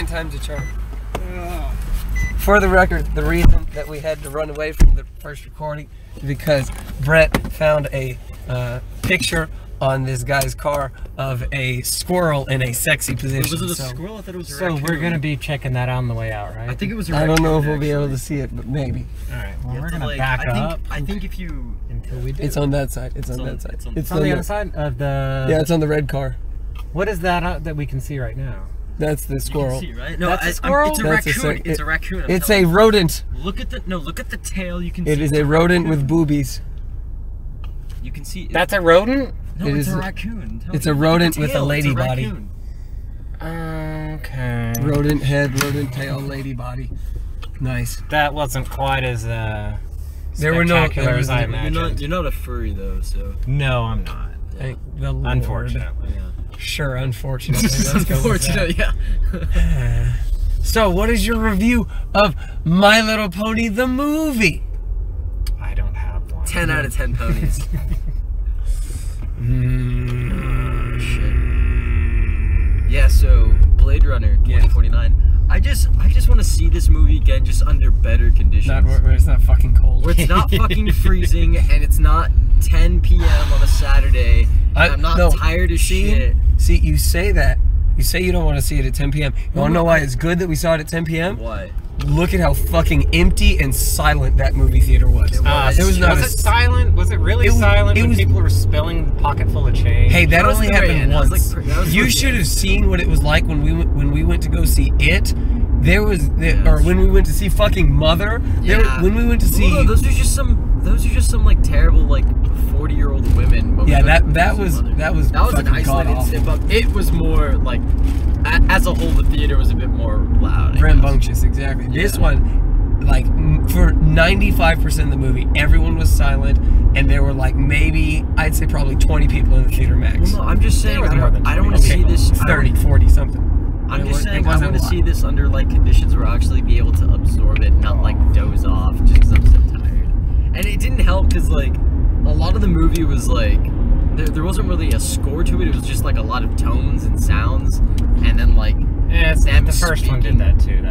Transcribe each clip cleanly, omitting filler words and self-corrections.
time's a charm. For the record, the reason that we had to run away from the first recording is because Brett found a picture on this guy's car of a squirrel in a sexy position. Was it a squirrel? I thought it was a raccoon. So we're gonna be checking that out on the way out, right? I think it was a raccoon. I don't know if we'll be able to see it, but maybe. Alright, well we're gonna back up. I think if you... Until we do. It's on that side. It's on that side. It's on the other side of the... Yeah, it's on the red car. What is that that we can see right now? That's the squirrel. You can see, right? No, that's a squirrel? It's a raccoon. It's a raccoon. It's a rodent. Look at the tail. You can see it is a rodent with boobies. You can see. That's a rodent? No, it's a raccoon. It's a rodent with a lady body. Okay. Rodent head, rodent tail, lady body. Nice. That wasn't quite as there were no spectacular as I imagined. You're not a furry though, so. No, I'm not. Thank the Lord. Unfortunately. Yeah. Sure, unfortunately. Let's go with that. Yeah. So, what is your review of My Little Pony the movie? I don't have one. 10 out of 10 ponies. Shit. Yeah, so Blade Runner 2049. I just want to see this movie again, just under better conditions. Where it's not fucking cold. Where it's not fucking freezing, and it's not 10 p.m. on a Saturday. And I'm not tired of shit. See, you say that. You say you don't want to see it at 10 p.m. You want to know why it's good that we saw it at 10 p.m.? Why? Look at how fucking empty and silent that movie theater was. Was it silent? Was it really silent when people were spilling a pocket full of change? Hey, that only happened once. You should have seen what it was like when we went to go see It. There was, or when we went to see fucking Mother. Yeah. When we went to see. No, those are just some like terrible like 40-year-old women. Yeah, that was an isolated step up. It was more like, as a whole, the theater was a bit more loud. Rambunctious, exactly. Yeah. This one, like for 95% of the movie, everyone was silent, and there were like maybe I'd say probably 20 people in the theater max. Well, no, I'm just saying I don't want to see this 30, 40 something. I'm just saying I want to see this under like conditions where I'll actually be able to absorb it, not like doze off just because I'm so tired. And it didn't help because like a lot of the movie was like there wasn't really a score to it. It was just like a lot of tones and sounds, and then like the first one did that too.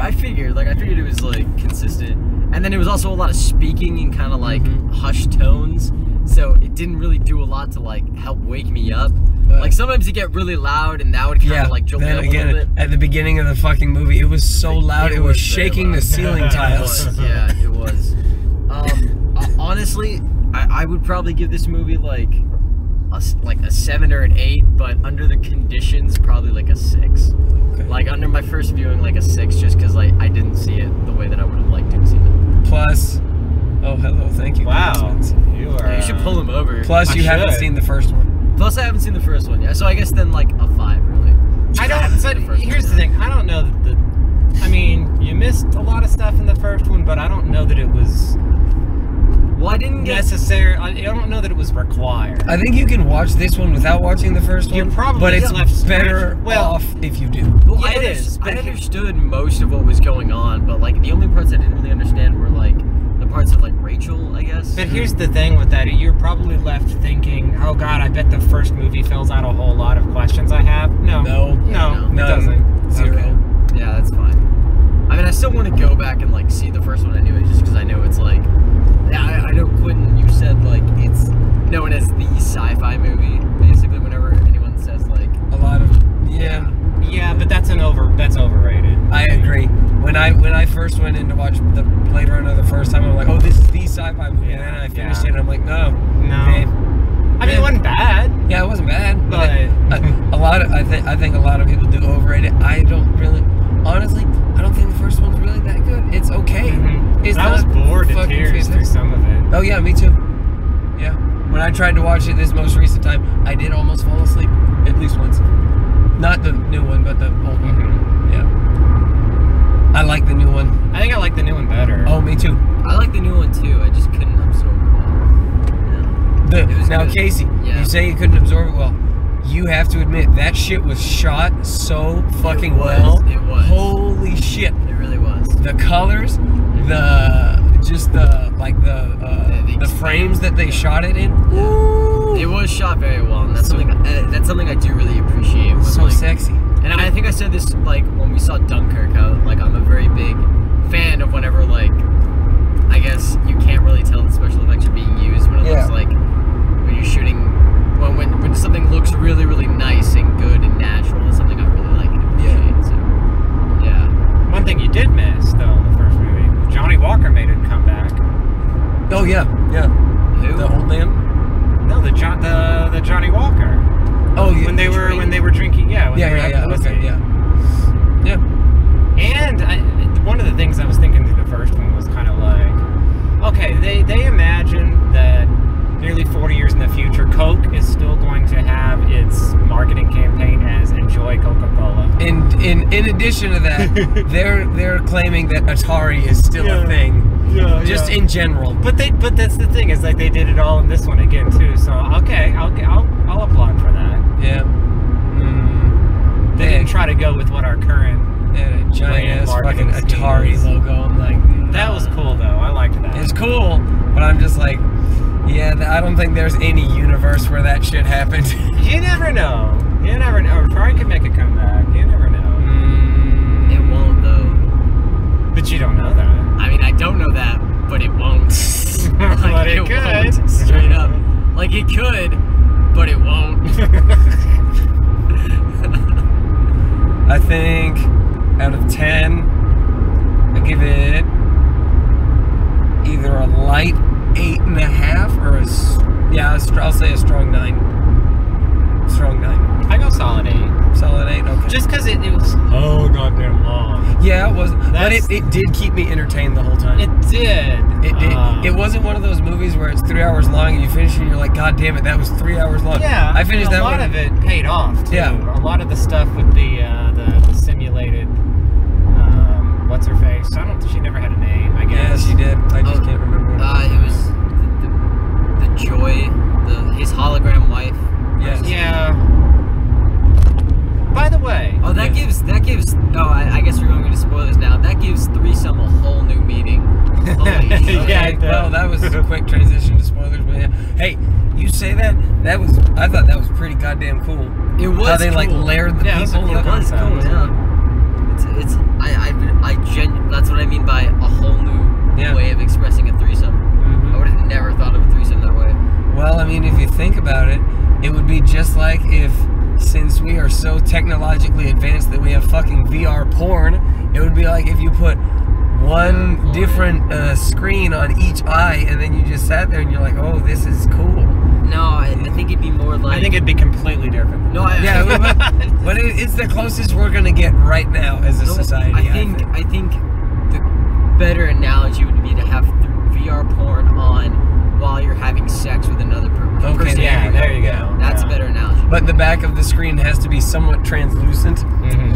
I figured it was like consistent, and then it was also a lot of speaking and kind of like hushed tones. So it didn't really do a lot to like help wake me up. Like sometimes you get really loud, and that would kind of like jolt me up a little bit. At the beginning of the fucking movie, it was so loud it was shaking the ceiling tiles. Yeah, it was. Honestly, I would probably give this movie like a 7 or an 8, but under the conditions, probably like a 6. Okay. Like under my first viewing, like a 6, just because like I didn't see it the way that I would have liked to have seen it. Plus, oh hello, thank you. Wow, you should pull him over. Plus, you haven't seen the first one. Plus, I haven't seen the first one yet, so I guess then like a 5, really. I don't. But here's the thing: I don't know that I mean, you missed a lot of stuff in the first one, but I don't know that it was. Well, I didn't necessarily. I don't know that it was required. I think you can watch this one without watching the first one. But it's better off if you do. Well, yeah, it is. I understood most of what was going on, but like the only parts I didn't really understand were like the parts of like Rachel, I guess. But here's the thing with that: you're probably left thinking, "Oh God, I bet the first movie fills out a whole lot of questions I have." No, it doesn't. Zero. Okay. Yeah, that's fine. I mean, I still want to go back and like see the first one anyway, just because I know it's like. Yeah, I know, Quentin, you said, like, it's known as the sci-fi movie, basically, whenever anyone says, like... A lot of... Yeah, but that's overrated. I agree. When I first went in to watch the Blade Runner the first time, I'm like, oh, this is the sci-fi movie. Yeah, and then I finished it, and I'm like, no. Okay. I mean, it wasn't bad. Yeah, it wasn't bad. But I think a lot of people do overrate it. I don't really... Honestly, I don't think the first one's really that good. It's okay. I was bored to tears through some of it. Oh yeah, me too. Yeah. When I tried to watch it this most recent time, I did almost fall asleep at least once. Not the new one, but the old one. Yeah. I like the new one. I think I like the new one better. Oh, me too. I like the new one too. I just couldn't absorb it well. Now, good. Casey, you say you couldn't absorb it well. You have to admit, that shit was shot so fucking well. It was. Holy shit. It really was. The colors, the frames that they shot it in. Yeah. It was shot very well, and that's something I do really appreciate. So sexy. And I think I said this like saw Dunkirk, like I'm a very big fan of whenever like I guess you can't really tell the special effects are being used when it looks like when you're shooting when something looks really really nice and good and natural. It's something I really like and appreciate. So yeah. One thing you did miss though in the first movie, Johnny Walker made a comeback. Oh yeah. Who? The old man? No, the Johnny Walker. Oh yeah. When they were drinking, they were having the whiskey. Okay, yeah. And one of the things I was thinking through the first one was kind of like, okay, they imagine that nearly 40 years in the future, Coke is still going to have its marketing campaign as "Enjoy Coca-Cola." And in addition to that, they're claiming that Atari is still a thing. Just in general. But that's the thing, is like they did it all in this one again too. So okay, I'll applaud for that. Yeah. They didn't try to go with what our current giant ass fucking marketing Atari scheme is. logo. I'm like, That was cool though. I liked that. it's cool, but I'm just like, I don't think there's any universe where that shit happened. You never know. Atari could make a comeback. You never know. It won't though. But you don't know that. I mean, I don't know that, but it won't. But it could. Won't, straight up. Like it could, but it won't. I think out of 10, I give it either a light 8.5 or I'll say a strong 9. Strong 9. I go solid 8. Solid 8. Okay. Just because it was so goddamn long. Yeah, it was, but it did keep me entertained the whole time. It did. It did. It wasn't one of those movies where it's 3 hours long and you finish and you're like, God damn it, that was 3 hours long. Yeah, I finished that a lot one. of it paid off too. Yeah. A lot of the stuff with the simulated what's her face? She never had a name, I Yeah, guess. she did. I just can't remember. It was the Joy, his hologram wife. Yes. Yeah. By the way. Oh, that gives. Oh, I guess we're going into spoilers now. That gives threesome a whole new meaning. Holy shit. Yeah, well, that was a quick transition to spoilers, but yeah. Hey, you say that? I thought that was pretty goddamn cool. It was how they cool. like layered the Yeah, people. It was cool. Yeah. That's what I mean by a whole new way of expressing a threesome. I would have never thought of a threesome that way. Well, I mean, if you think about it, it would be just like since we are so technologically advanced that we have fucking VR porn, it would be like if you put one different screen on each eye and then you just sat there and you're like, oh, this is cool. No, I think it'd be more like. I think it'd be completely different. No, but it's the closest we're gonna get right now as a society. I think the better analogy would be to have VR porn on while you're having sex with another person. Okay, there you go. That's a better analogy. But the back of the screen has to be somewhat translucent.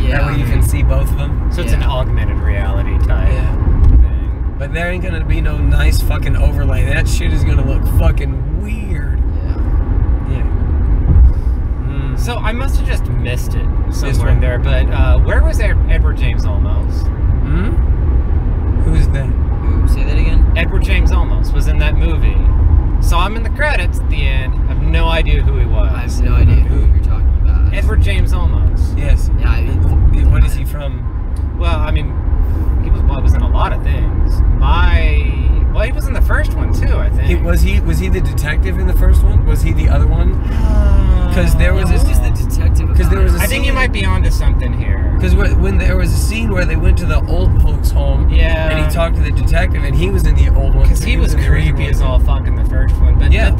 Yeah. That way you can see both of them. So it's an augmented reality type thing. But there ain't gonna be no nice fucking overlay. That shit is gonna look fucking weird. Yeah. So I must have just missed it somewhere in there, but where was Edward James Olmos? Who's that? Say that again? Edward James Olmos was in that movie. Saw him in the credits at the end. I have no idea who he was. I have no idea who you're talking about. Edward James Olmos. Yes. Yeah, what is he from? Well, I mean, he was in a lot of things. He was in the first one too, I think. Was he the detective in the first one? Was he the other one? Because there was who was the detective? Because there was a I think you might be onto something here. Because when there was a scene where they went to the old folks' home, and he talked to the detective, and he was in the old one. Because he was creepy as all fuck in the first one. But the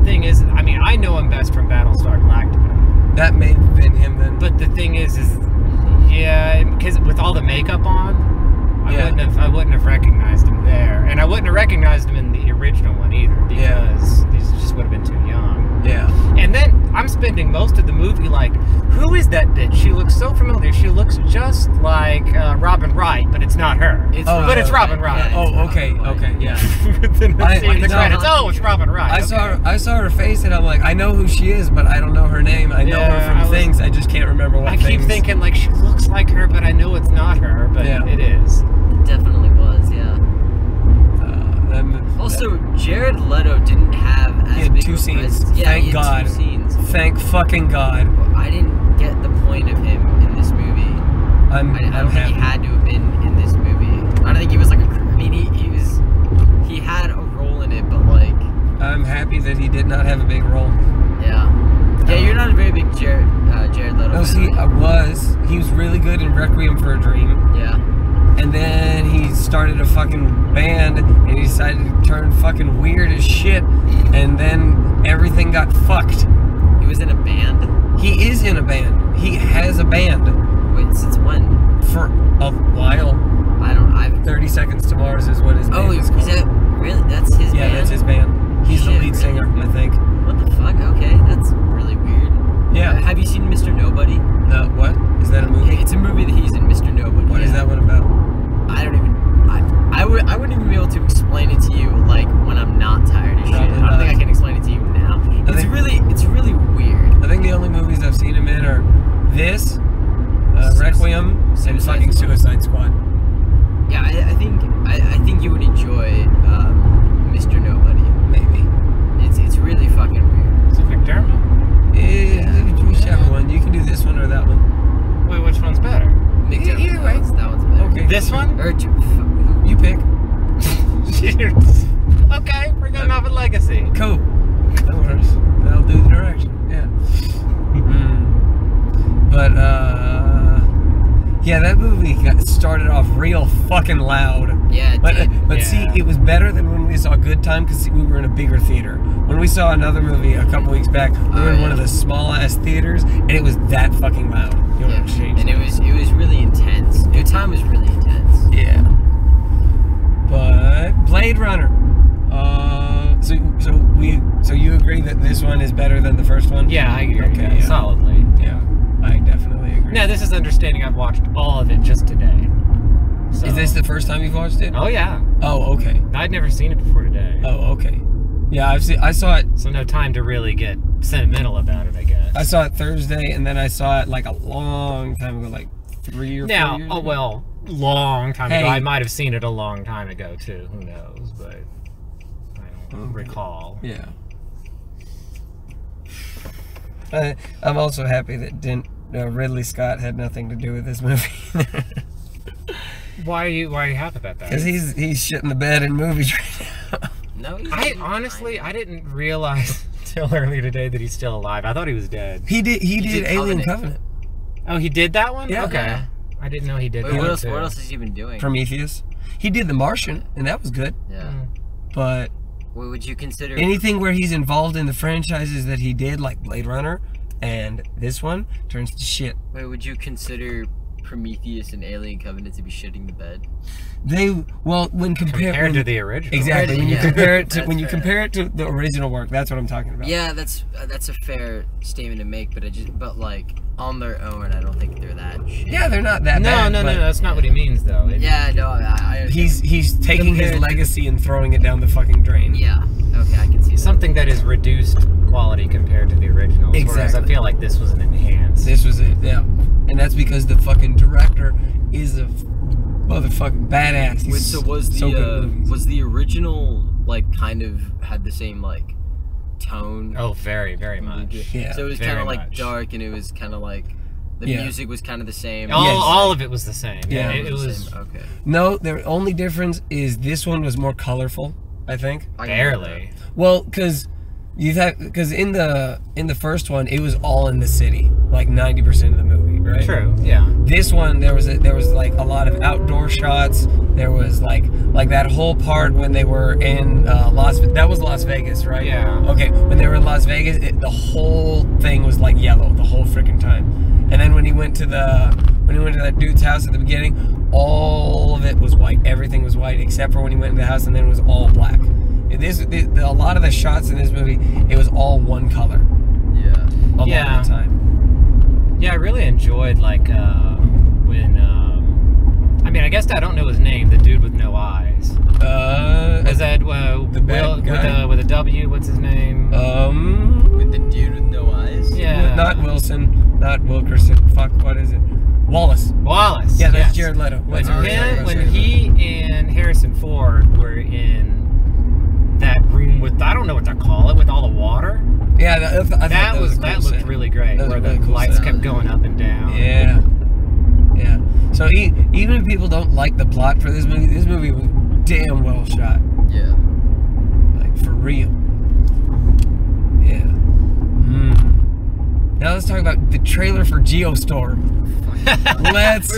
thing is, I mean, I know him best from Battlestar Galactica. That may have been him then. But the thing is because with all the makeup on, I wouldn't have recognized him there, and I wouldn't have recognized him in the original one either, because these just would have been too young. Yeah. And then I'm spending most of the movie like, who is that bitch? She looks so familiar. She looks just like Robin Wright, but it's not her. It's Robin Wright. Okay, yeah. Then I see in the credits, it's Robin Wright. I saw her face, and I'm like, I know who she is, but I don't know her name. I know her from things. I just can't remember what. I keep thinking like she looks like her, but I know it's not her. But it is. It definitely was, yeah. Also, Jared Leto didn't have as big 2 scenes. Yeah, Thank God. 2 scenes. Thank fucking God. I didn't get the point of him in this movie. I I don't think he had to have been in this movie. I don't think he was like I mean, he had a role in it, but like. I'm happy that he did not have a big role. Yeah. Yeah, you're not a very big Jared Leto. No, see, I was. He was really good in Requiem for a Dream. Yeah. And then he started a fucking band, and he decided to turn fucking weird as shit, and then everything got fucked. He was in a band? He is in a band. He has a band. Wait, since when? For a while. 30 Seconds to Mars is what his band is called. Is that really? That's his band? Yeah, that's his band. He's the lead singer, I think. What the fuck? Okay, that's really weird. Yeah. Have you seen Mr. Nobody? No, what? Is that a movie? It's a movie that he's in, Mr. Nobody. What is that one about? I don't even. I wouldn't even be able to explain it to you like when I'm not tired of shit. I don't think I can explain it to you now. It's really weird. I think the only movies I've seen him in are this, Requiem, and fucking Suicide Squad. Yeah, I think you would enjoy Mr. Nobody. Maybe. It's really fucking weird. Is it McDermott? Yeah, whichever one. You can do this one or that one. Wait, which one's better? Either way. That one's better. Okay. This one? Or you pick. Okay, we're going off at Legacy. Cool. That works. That'll do the direction. Yeah. But, yeah, that movie started off real fucking loud. Yeah, it did. But see, it was better than when we saw Good Time because we were in a bigger theater. When we saw another movie a couple weeks back, we were in one of the small ass theaters, and it was that fucking loud. You know, and it was really intense. Good Time was really intense. Yeah. But Blade Runner. So you agree that this one is better than the first one? Yeah, I agree. Okay, yeah. Solidly. Yeah, I definitely agree. Now, this is understanding I've watched all of it just today. So. Is this the first time you've watched it? Oh, yeah. Oh, okay. I'd never seen it before today. Oh, okay. Yeah, I saw it. So no time to really get sentimental about it, I guess. I saw it Thursday, and then I saw it like a long time ago, like 3 or 4 years ago. Oh, well, long time ago. I might have seen it a long time ago, too. Who knows, but I don't recall. Yeah. I'm also happy that Ridley Scott had nothing to do with this movie. Why are you happy about that? Because he's shitting the bed in movies right now. No, I didn't realize until earlier today that he's still alive. I thought he was dead. He did Alien Covenant. Oh, he did that one? Yeah. Okay. Yeah. I didn't know he did Wait, that. What else has he been doing? Prometheus. He did The Martian, and that was good. Yeah. But what would you consider anything where he's involved in the franchises that he did, like Blade Runner, and this one turns to shit. Wait, would you consider Prometheus and Alien Covenant to be shitting the bed? When compared to the original. Exactly. When you compare it to the original work, that's what I'm talking about. Yeah, that's a fair statement to make, but like on their own, I don't think they're that shitty. Yeah, they're not that bad. No, that's not what he means though. He's taking his legacy and throwing it down the fucking drain. Yeah. Okay, I can see that. Something that is reduced quality compared to the original. Exactly. Whereas I feel like this was an enhanced. This was it, yeah. And that's because the fucking director is a motherfucking badass. Wait, so was the original like kind of had the same like tone? Oh, very, very much. Yeah. So it was kind of like much. dark, and it was kind of like the music was kind of the same. All of it was the same. Yeah, it was okay. No, the only difference is this one was more colorful, I think. Barely. Well, because in the first one it was all in the city, like 90% of the movie, right? True. Yeah. This one there was like a lot of outdoor shots. There was like that whole part when they were in that was Las Vegas, right? Yeah. Okay, when they were in Las Vegas, the whole thing was like yellow the whole freaking time. And then when he went to that dude's house at the beginning, all of it was white. Everything was white except for when he went in the house, and then it was all black. A lot of the shots in this movie, it was all one color. Yeah. A lot of the time. Yeah, I really enjoyed when I mean, I guess I don't know his name, the dude with no eyes. Is that the bad guy? with a W? What's his name? With the dude with no eyes. Yeah. Not Wilson, not Wilkerson. Fuck, what is it? Wallace. Yeah, that's Jared Leto. When he and Harrison Ford were in that room with, I don't know what to call it, with all the water. Yeah, that looked really great. Where the really cool lights set. kept going up and down. Yeah. So he even if people don't like the plot for this movie was damn well shot. Yeah. Like, for real. Yeah. Now let's talk about the trailer for Geostorm. Let's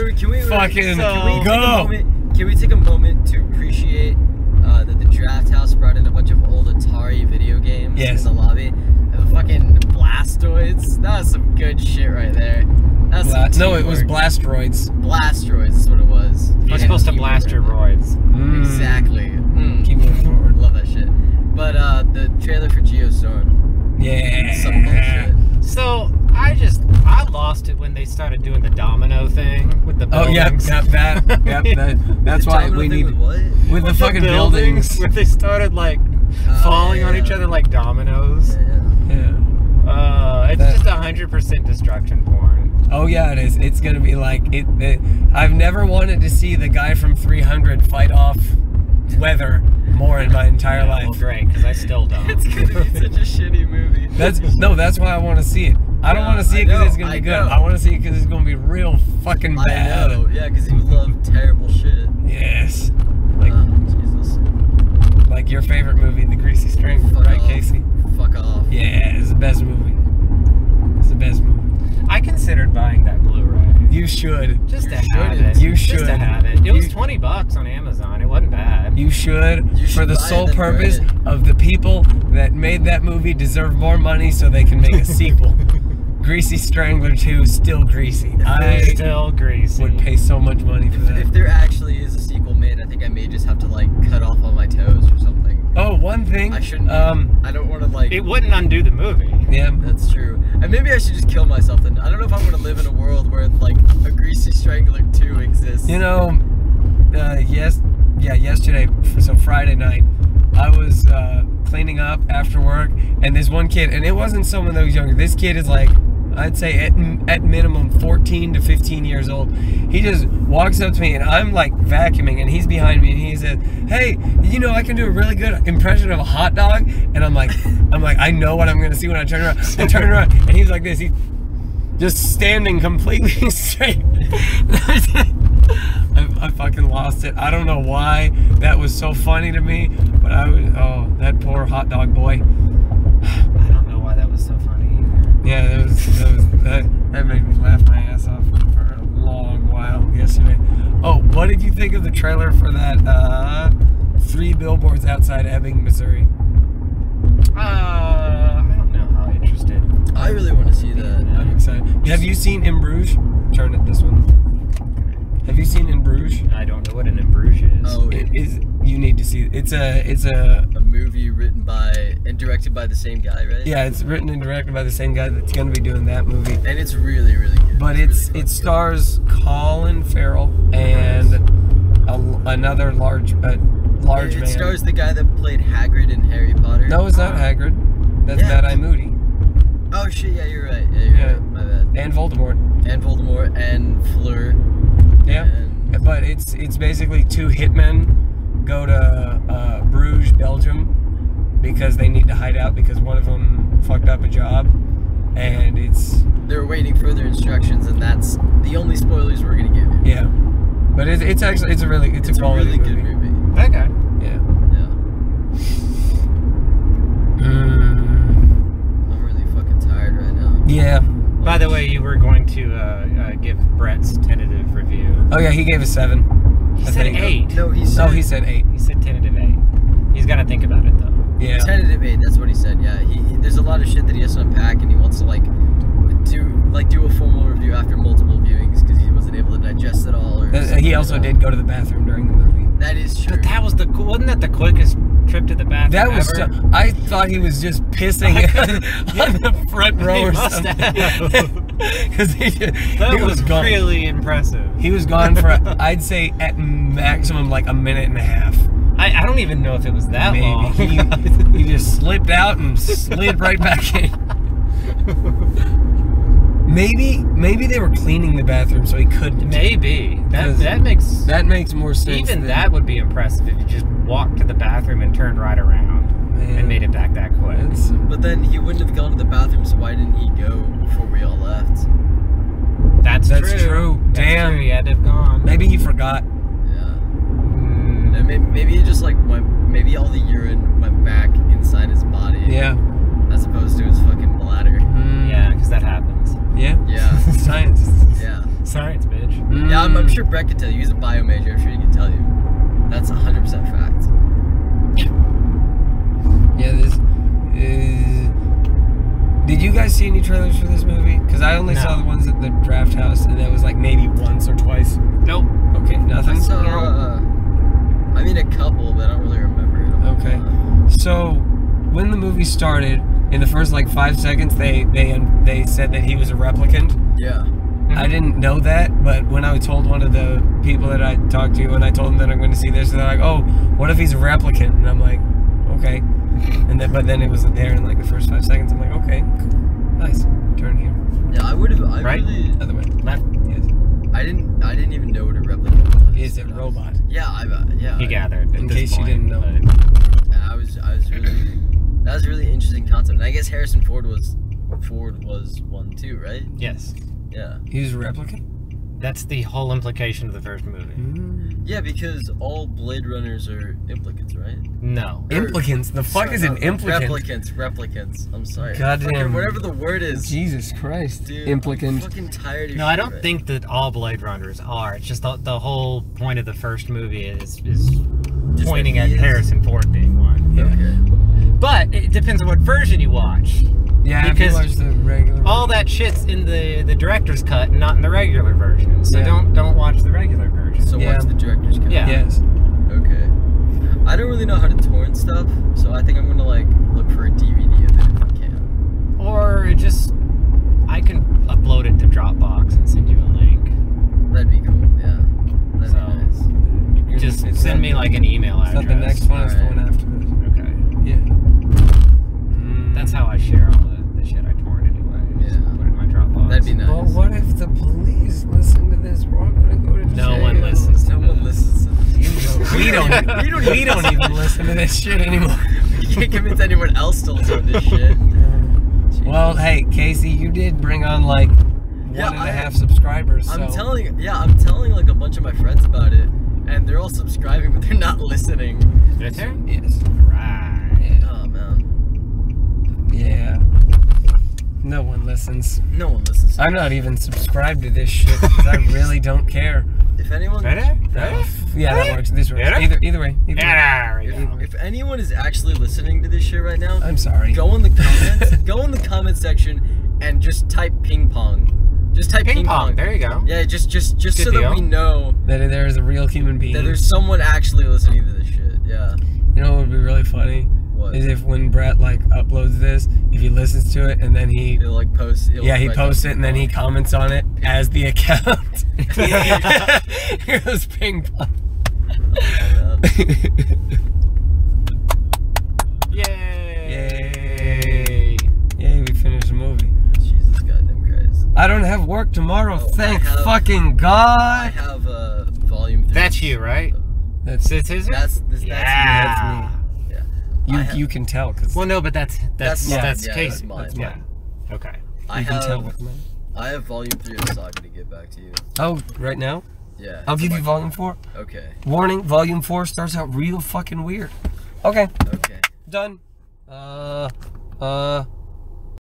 fucking go. Can we take a moment to appreciate that the Draft House brought in a bunch of old Atari video games in the lobby? And the fucking Blastoids. That was some good shit right there. No, it was Blastroids. Blastroids is what it was. You're supposed to blast your roids. Exactly. Keep moving forward. Love that shit. But the trailer for Geostorm. Yeah. Some bullshit. So I lost it when they started doing the domino thing with the buildings. Oh yeah, that's why we need with the fucking buildings where they started like falling on each other like dominoes. It's just 100% destruction porn. Oh yeah, it is. It's gonna be like I've never wanted to see the guy from 300 fight off weather more in my entire life. Well, great, because I still don't. It's gonna be such a shitty movie. That's why I want to see it. I don't want to see it because it's gonna be good. I want to see it because it's gonna be real fucking bad. I know. Yeah, because you love terrible shit. Yes. Like Jesus. Like your favorite movie, The Greasy Strangler, right, Casey? Fuck off. Yeah, it's the best movie. It's the best movie. I considered buying that Blu-ray. You should. Just to have it. You should. Just to have it. It was $20 on Amazon. It wasn't bad. You should for the sole purpose of the people that made that movie deserve more money so they can make a sequel. Greasy Strangler 2, still greasy. Still greasy. Would pay so much money for that. If there actually is a sequel made, I think I may just have to like cut off all my toes or something. Oh, one thing. I shouldn't. I don't want to like. It wouldn't undo the movie. Yeah, that's true. And maybe I should just kill myself. Then I don't know if I want to live in a world where like a Greasy Strangler 2 exists. You know, yesterday, so Friday night, I was cleaning up after work, and this one kid, and it wasn't someone that was younger. This kid is like, I'd say at minimum 14 to 15 years old. He just walks up to me, and I'm like vacuuming, and he's behind me, and he said, "Hey, you know, I can do a really good impression of a hot dog." And I'm like, I know what I'm gonna see when I turn around. I turn around, and he's like this. He's just standing completely straight. I fucking lost it. I don't know why that was so funny to me, but that poor hot dog boy. I don't know why that was so funny either. Yeah, that made me laugh my ass off for a long while yesterday. Oh, what did you think of the trailer for that 3 billboards outside Ebbing, Missouri? I don't know how interested. I really want to see that. I'm excited. Have you seen In Bruges? Turn it this one. Have you seen In Bruges? I don't know what an In Bruges is. Oh, it is. You need to see it. It's a movie written by and directed by the same guy, right? Yeah, it's written and directed by the same guy that's going to be doing that movie. And it's really, really good. But it stars Colin Farrell and another large man. It stars the guy that played Hagrid in Harry Potter. No, it's not Hagrid. That's Mad-Eye Moody. Oh shit! Yeah, you're right. Yeah, you're right. My bad. And Voldemort. And Fleur. Yeah. But it's basically 2 hitmen go to Bruges, Belgium, because they need to hide out because one of them fucked up a job, and they're waiting further instructions, and that's the only spoilers we're gonna give you. Yeah, but it's a quality really good movie. Okay. Yeah. I'm really fucking tired right now. Yeah. By the way, you were going to give Brett's tentative review. Oh yeah, he gave a 7. He said 8. No, he said 8. He said tentative 8. He's got to think about it though. Yeah. Tentative 8. That's what he said. Yeah. There's a lot of shit that he has to unpack, and he wants to do a formal review after multiple viewings because he wasn't able to digest it all. He also did go to the bathroom during the movie. That is true. But that was wasn't that the quickest trip to the bathroom That was ever? I thought he was just pissing on the front row or something. Because that was gone. Really impressive. He was gone for I'd say at maximum like a minute and a half. I don't even know if it was that long. He just slipped out and slid right back in. Maybe they were cleaning the bathroom so he couldn't. Maybe that makes more sense. Even that would be impressive if you just walked to the bathroom and turned right around and made it back that quick. But then he wouldn't have gone to the bathroom, so why didn't he go before we all left? That's true. Damn. Damn. True, he had to have gone. Maybe he forgot. Yeah. And maybe it just like went. Maybe all the urine went back inside his body. Yeah. As opposed to his fucking bladder. Yeah, because that happens. Yeah. Yeah. Science. Yeah. Science, bitch. Yeah, I'm sure Brett could tell you. He's a bio major. I'm sure he can tell you. That's 100% fact. Yeah, this is... Did you guys see any trailers for this movie? Because I only saw the ones at the Draft House, and that was like maybe once or twice. Nope. Okay, nothing? I saw, I mean a couple, but I don't really remember it. Okay. So, when the movie started, in the first like 5 seconds, they said that he was a replicant. Yeah. I didn't know that, but when I told one of the people that I talked to, and I told them that I'm going to see this, they're like, "Oh, what if he's a replicant?" And I'm like, "Okay." And then, but then it was there in like the first 5 seconds. I'm like, "Okay, cool, nice." Turn here. Yeah, I would have. I Right? really. Other way. Left. Yes. I didn't even know what a replicant was. Is a robot. Yeah, yeah. He gathered. In case you didn't know. I was really. That was a really interesting concept. And I guess Harrison Ford was one too, right? Yes. Yeah. He was a replicant. That's the whole implication of the first movie. Yeah, because all Blade Runners are implicants, right? No. Implicants. The fuck is an implicant? Replicants. I'm sorry. Goddamn. Fucking whatever the word is. Jesus Christ. Dude, Implicant. I'm fucking tired of No, shit I don't right think that all Blade Runners are. It's just the whole point of the first movie is pointing that at he is. Harrison Ford being one. now. Okay. But it depends on what version you watch. Yeah, Because if you watch the regular all version. that shit's in the director's cut, and not in the regular version. So Yeah. don't watch the regular version. So Yeah. what's the director's cut? Yeah. Yes. Okay. I don't really know how to torrent stuff, so I think I'm gonna like look for a DVD of it if I can. Or I can upload it to Dropbox and send you a link. That'd be cool. Yeah. That'd So, be nice. Just It's send not- me like an email It's address. not the next one, it's the Alright. one after this. Okay. Yeah. That's how I share all the shit I torrent anyway. Just Yeah. put it in my Dropbox. That'd be nice. Well, what if the police listen to this? We're all gonna go to jail. No one listens to No one listens to this. We don't. we don't even listen to this shit anymore. You can't convince anyone else to listen to this shit. Well, hey, Casey, you did bring on like Yeah, 1.5 subscribers. So. I'm telling like a bunch of my friends about it, and they're all subscribing, but they're not listening. Your turn? Yes. Right. Yeah. Oh man, Yeah. No one listens. no one listens. To I'm not even subscribed to this shit because I really don't care. If anyone, Ready? Yeah, that works. This works. Yeah? Either way. Either way. Yeah, there we go. if anyone is actually listening to this shit right now, I'm sorry. go in the comments. Go in the comment section and just type ping pong. Just type Ping pong. There you go. Yeah, just so Good that deal. we know That there is a real human being. that there's someone actually listening to this shit. Yeah. You know what would be really funny? What? Is if when Brett like uploads this, if he listens to it and then he He'll like post. he posts it and then he comments on it as the account. It was ping pong. Yay! Yay, we finished the movie. Jesus goddamn Christ. I don't have work tomorrow, Oh, thank I have- fucking I God. have volume 3. That's you, right? That's That's his? That's Yeah. me. Yeah. you can tell because Well, no, but that's That's mine. that's Yeah, Casey. that's mine. Yeah. Okay. I you can tell have with mine. I have volume 3 of Saga to give back to you. Oh, right now? Yeah. I'll it's give in you my- volume 4. Okay. Warning, volume 4 starts out real fucking weird. Okay, Okay. done.